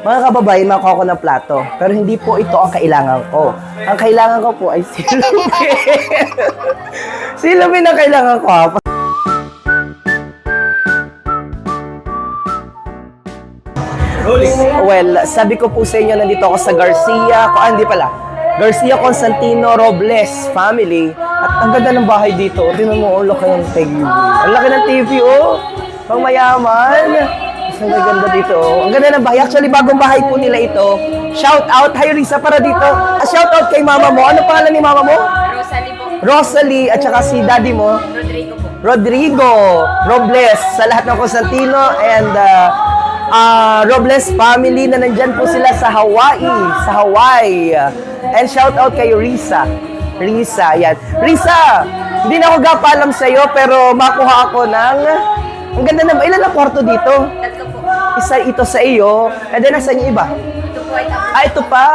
Mga kababayan, makuha ko ng plato. Pero hindi po ito ang kailangan ko. Ang kailangan ko po ay silumin. Silumin ang kailangan ko, ha? Well, sabi ko po sa inyo, nandito ako sa hindi pala. Garcia Constantino Robles family. At ang ganda ng bahay dito. Tingnan mo, ang laki ng TV. Ang laki ng TV, oh. Pang mayaman. Ang ganda dito, oh. Ang ganda ng bahay. Actually, bagong bahay po nila ito. Shout out. Hi, Risa, para dito. Shout out kay mama mo. Ano pangalan ni mama mo? Rosalie po. Rosalie. At saka si daddy mo? Rodrigo po. Rodrigo Robles. Sa lahat ng Constantino and Robles family na nandyan po sila sa Hawaii. And shout out kay Risa. Risa, yan. Risa, hindi na ako gapalam sa'yo, pero makuha ako ng... Ang ganda na ba? Ilan na kwarto dito? Tatlo po. Isa ito sa iyo, and then nasa yung iba? Ito po ay tapos. Ito pa.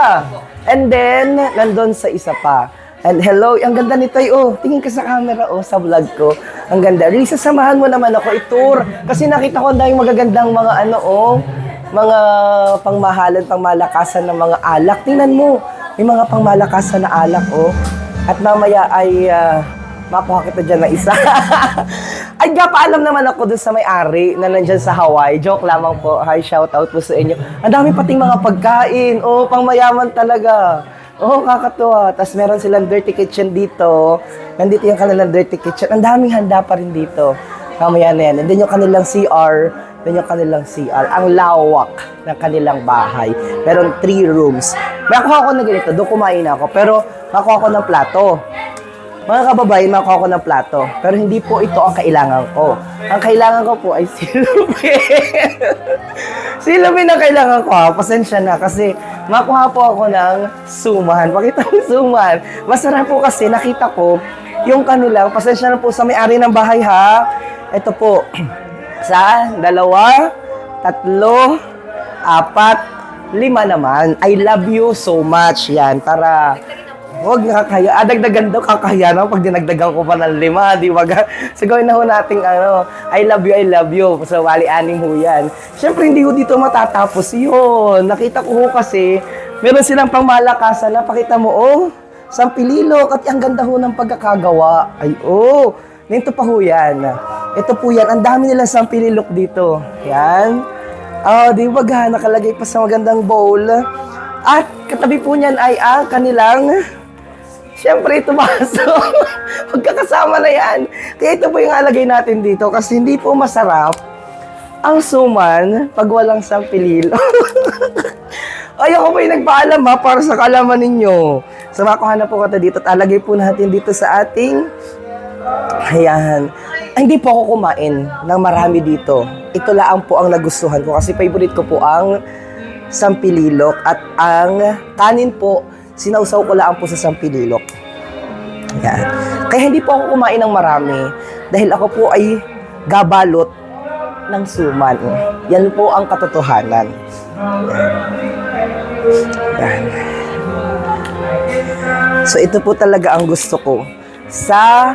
And then, nandun sa isa pa. And hello, ang ganda nito oh. Tingin ka sa camera sa vlog ko. Ang ganda. Risa, samahan mo naman ako i-tour. Kasi nakita ko ang daming magagandang mga mga pangmahalan, pangmalakasan ng mga alak. Tingnan mo, may mga pangmalakasan na alak At mamaya ay makuha kita dyan na isa. Ay, paalam naman ako dun sa may-ari na nandyan sa Hawaii. Joke lamang po. Hi, shout out po sa inyo. Ang dami pating mga pagkain. Pangmayaman talaga. Kakatuwa. Tapos meron silang dirty kitchen dito. Nandito yung kanilang dirty kitchen. Ang daming handa pa rin dito. Mamaya na yan. And then yung kanilang CR. Ang lawak ng kanilang bahay. Meron 3 rooms. Makuha ko na ganito. Doon kumain ako. Pero makuha ko ng plato. Mga kababayan, makuha ko ng plato. Pero hindi po ito ang kailangan ko. Ang kailangan ko po ay silumin. Silumin ang kailangan ko, ha? Pasensya na kasi makuha po ako ng suman. Pakita mo suman. Masarap po kasi nakita ko yung kanilang, pasensya na po sa may-ari ng bahay, ha? Ito po. 1, 2, 3, 4, 5 naman. I love you so much. Yan, para... Huwag nakakaya. Dagdagan daw, kakaya na pag dinagdagan ko pa ng 5, di ba? So, gawin na ho nating I love you. So, wali-anim ho yan. Siyempre, hindi ho dito matatapos yun. Nakita ko ho kasi, meron silang pangmalakasan na, pakita mo, sampililok, at ang ganda ho ng pagkakagawa. Ay, Nito pa ho yan. Ito po yan. Ang dami nilang sampililok dito. Yan. Di ba nakalagay pa sa magandang bowl. At katabi po niyan ay ang kanilang... Siyempre, ito baso. Magkakasama na yan. Kaya ito po yung alagay natin dito kasi hindi po masarap ang suman pag walang sampililo. Ayoko po yung nagpaalam para sa kalaman ninyo. So, makuha na po kata dito at alagay po natin dito sa ating... Ayan. Hindi po ako kumain ng marami dito. Ito lang po ang nagustuhan ko kasi favorite ko po ang sampililok at ang kanin po, sinausaw ko lang po sa sampililok. Yan. Kaya hindi po ako kumain ng marami dahil ako po ay gabalot ng suman. Yan po ang katotohanan. Yan. So ito po talaga ang gusto ko sa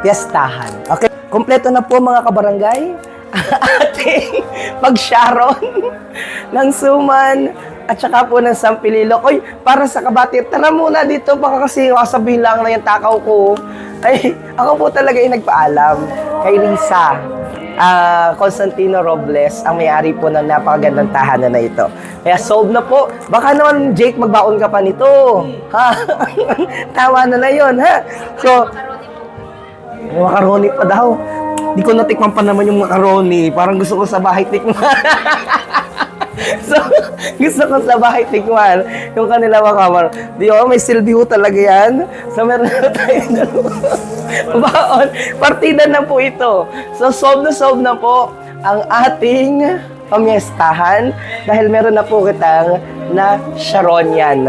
piyestahan. Okay, kompleto na po mga kabarangay. Ating pag-sharon ng suman at saka po ng sampililok. Para sa kabati, tara muna dito baka kasi sabihin lang na yung takaw ko. Ay, ako po talaga yung nagpaalam kay Risa Constantino Robles, ang may-ari po ng napakagandang tahanan na ito. Kaya solve na po. Baka naman, Jake, magbaon ka pa nito. Ha? Tama na yun, ha? So, macaroni pa daw. Di ko natikman pa naman yung macaroni. Parang gusto ko sa bahay tikman. So, gusto ko sa bahay tikman yung kanila macaroni. May silbi ho talaga yan. So, meron na tayo baon. Partida na po ito. So, solve na po ang ating pamiestahan dahil meron na po kitang na Sharon yan.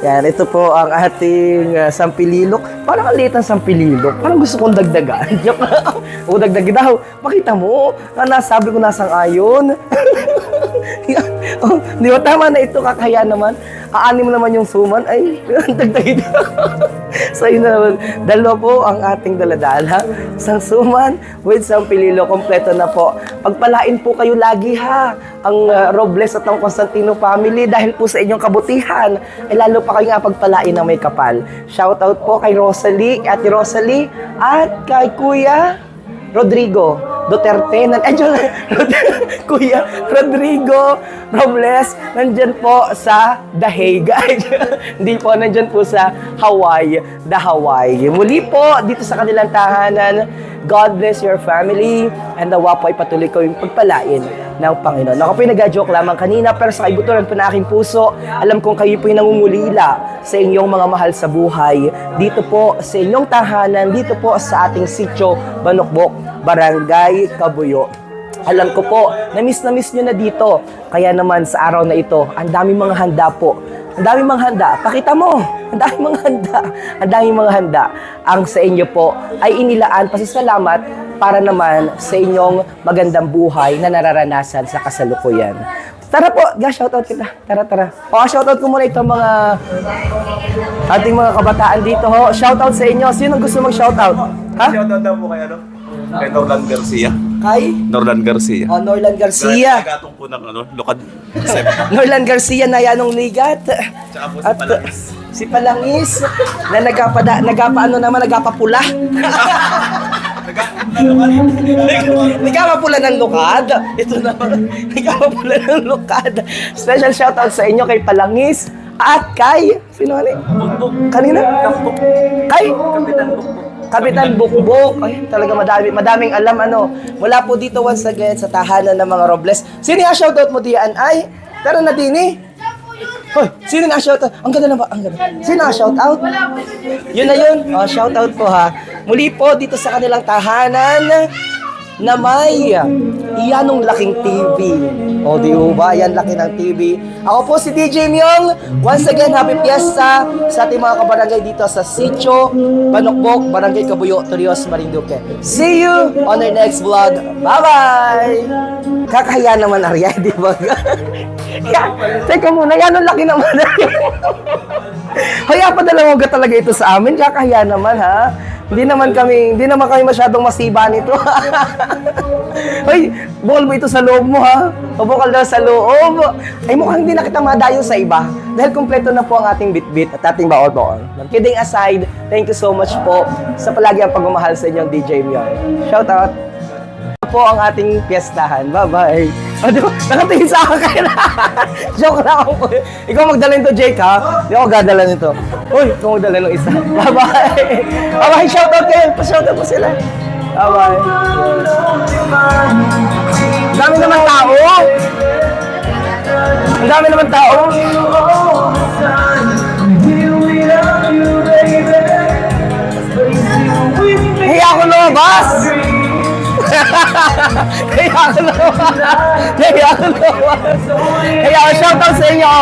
Yan, ito po ang ating sampililok. Parang ang liit ng sampililok. Parang gusto kong dagdagan. Dagdag daw. Pakita mo. Nasabi ko nasang ayon. Oh, di ba tama na ito, kakaya naman. Aanim naman yung suman. Ay, dagdag ito. So yun na naman. Dalawa po ang ating daladala. Isang suman with isang pililo. Kompleto na po. Pagpalain po kayo lagi ha. Ang Robles at ang Constantino family dahil po sa inyong kabutihan. Ay lalo pa kayo nga pagpalain ng may kapal. Shoutout po kay Rosalie, Ate Rosalie at kay Kuya Rodrigo Duterte, Kuya Rodrigo Robles, nandyan po sa The Hague. Hindi po, nandyan po sa Hawaii, The Hawaii. Muli po, dito sa kanilang tahanan, God bless your family, and nawa po ay patuloy ko yung pagpalain ng Panginoon. Ako po yung nag-joke lamang kanina, pero sa kaibuturan po na aking puso, alam kong kayo po yung nangungulila sa inyong mga mahal sa buhay. Dito po sa inyong tahanan, dito po sa ating sitio, Banokbok, Barangay Kabuyo. Alam ko po, na-miss nyo na dito. Kaya naman sa araw na ito, ang daming mga handa po. Ang daming mga handa. Pakita mo. Ang daming mga handa. Ang daming mga handa. Ang sa inyo po ay inilaan pasasalamat para naman sa inyong magandang buhay na nararanasan sa kasalukuyan. Tara po, shoutout kita. Tara. Shoutout ko muna itong mga ating mga kabataan dito ho. Shoutout sa inyo. Sino gusto mag-shoutout? Ha? Shoutout daw po kay kay Norlan Garcia. Kay? Norlan Garcia. Norlan Garcia. Nagatong po ng Lokad 7. Norlan Garcia na yanong ligat. Tsaka po si Palangis. Si Palangis na nagapapula. Nagpapula ng lukad. Ito naman, nagpapula ng lukad. Special shoutout sa inyo kay Palangis at kay sino ulit? Kanina? Kay Kapitan Bukbok. Ay, talaga madaming alam Mula po dito once again sa tahanan ng mga Robles. Sino yung shoutout mo diyan? Ay, tara na din eh. Hoy, sino na shoutout? Ang ganda na ba? Ang ganda. Sino na shoutout? Yun na yun. Shoutout po ha. Muli po dito sa kanilang tahanan na may iyanong laking TV. Di ba? Yan laki ng TV. Ako po si DJ Myong. Once again, happy fiesta sa ating mga kabarangay dito sa Sitio, Banokbok, Barangay Kabuyo, Torreos, Marinduque. See you on our next vlog. Bye-bye! Kakahiya naman, Arya, di ba? Teka muna, yan ang laki naman. Kaya padala mo talaga ito sa amin. Kakahiya naman, ha? Hindi naman kami masyadong masiba nito. Hoy, bukal mo ito sa loob mo ha. O bukal daw sa loob. Ay mukhang hindi na kita madayo sa iba. Dahil kumpleto na po ang ating bitbit at ating baon-baon. Kidding aside, thank you so much po sa palagi ang pagmamahal sa inyong DJ Myong. Shout out po ang ating piyestahan. Bye-bye. Diba? Nakatingin sa akin kayo na. Joke lang ako. Ikaw magdala nito, Jake, ha? Hindi ako gadala nito. Uy, ikaw magdala ng isa. Bye-bye. Bye-bye, shoutout kayo. Pa-shoutout po sila. Bye-bye. Ang dami naman tao. Ang dami naman tao. Hiya ako lumabas. Kaya shoutout sa inyo.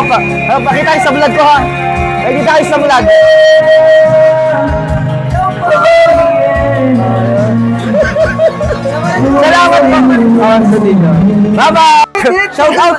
Pakita kayo sa vlog ko ha. Pakita kayo sa vlog. Salamat po. Bye-bye. Shoutout.